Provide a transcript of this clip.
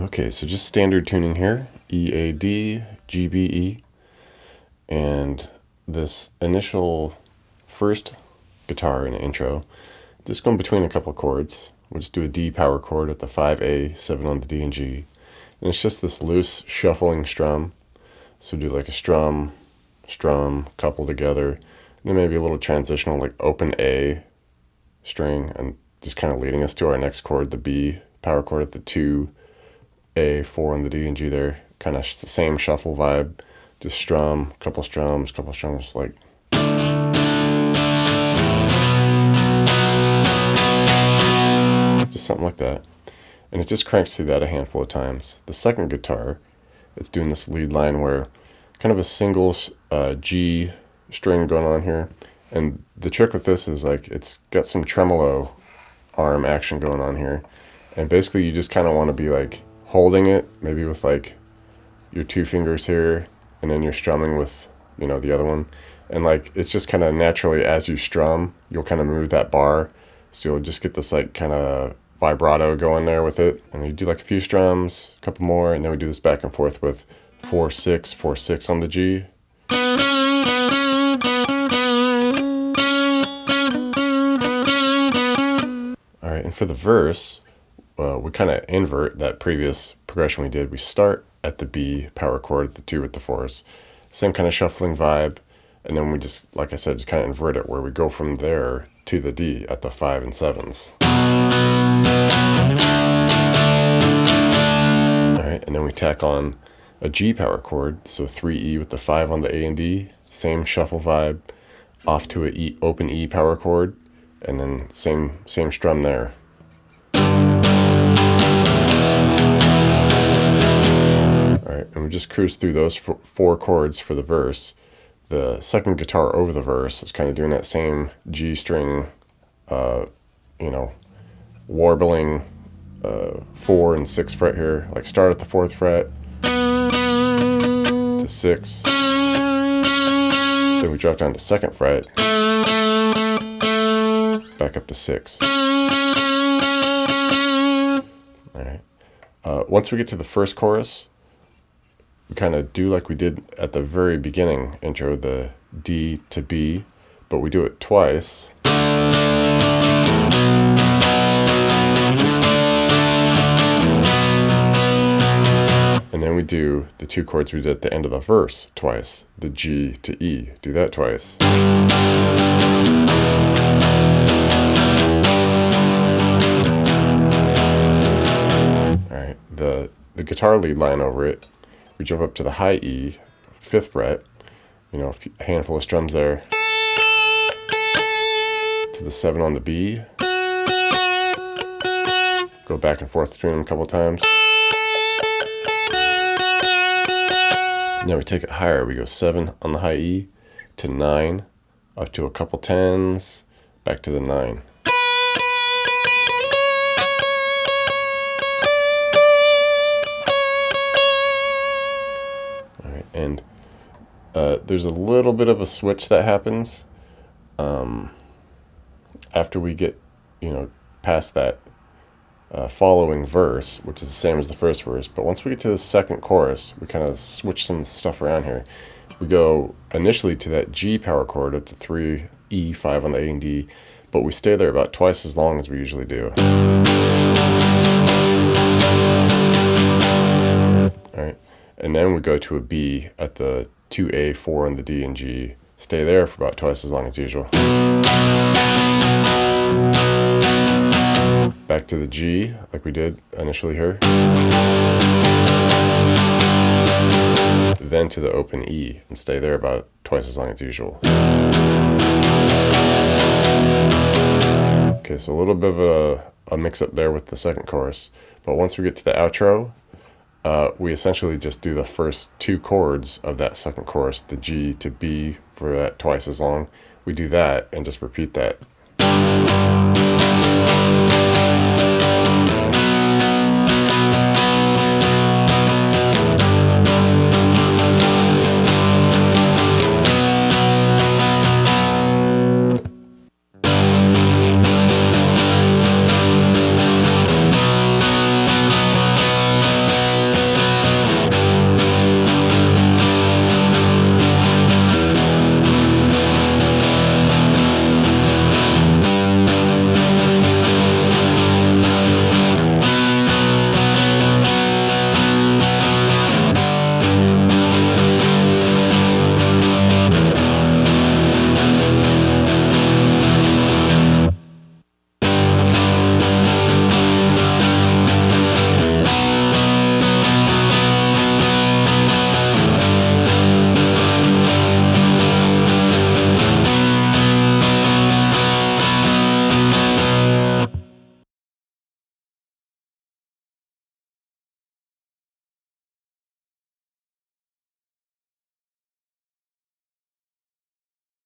Okay, so just standard tuning here, E, A, D, G, B, E. And this initial first guitar in intro, just going between a couple of chords. We'll just do a D power chord at the 5A, 7 on the D and G. And it's just this loose shuffling strum. So do like a strum, couple together. And then maybe a little transitional like open A string and just kind of leading us to our next chord, the B power chord at the 2A, 4 on the D and G there. Kind of the same shuffle vibe. Just strum, couple strums, like. Just something like that. And it just cranks through that a handful of times. The second guitar, it's doing this lead line where kind of a single G string going on here. And the trick with this is like it's got some tremolo arm action going on here. And basically you just kind of want to be like holding it, maybe with like your two fingers here, and then you're strumming with, the other one. And like it's just kind of naturally as you strum, you'll kind of move that bar. So you'll just get this like kind of vibrato going there with it. And you do like a few strums, a couple more, and then we do this back and forth with 4-6, 4-6 on the G. All right, and for the verse, we kind of invert that previous progression we did. We start at the B power chord, the 2 with the 4s. Same kind of shuffling vibe. And then we just, like I said, just kind of invert it where we go from there to the D at the 5 and 7s. All right, and then we tack on a G power chord, so 3E with the 5 on the A and D, same shuffle vibe, off to a E, open E power chord, and then same strum there. All right, and we just cruise through those 4 chords for the verse. The second guitar over the verse is kind of doing that same G string, warbling 4 and 6 fret here. Like start at the 4th fret to 6, then we drop down to 2nd fret, back up to 6. All right. Once we get to the first chorus, we kind of do like we did at the very beginning intro, the D to B, but we do it twice. And then we do the 2 chords we did at the end of the verse twice, the G to E. Do that twice. All right, the guitar lead line over it, we jump up to the high E, 5th fret, a handful of strums there, to the 7 on the B, go back and forth between them a couple times. Now we take it higher, we go 7 on the high E to 9, up to a couple 10s, back to the 9. And there's a little bit of a switch that happens after we get, past that following verse, which is the same as the first verse. But once we get to the second chorus, we kind of switch some stuff around here. We go initially to that G power chord at the 3E, 5 on the A and D, but we stay there about twice as long as we usually do. All right. And then we go to a B at the 2A, 4 on the D and G. Stay there for about twice as long as usual. Back to the G, like we did initially here. Then to the open E, and stay there about twice as long as usual. Okay, so a little bit of a mix-up there with the second chorus. But once we get to the outro, we essentially just do the first 2 chords of that second chorus, the G to B for that twice as long. We do that and just repeat that.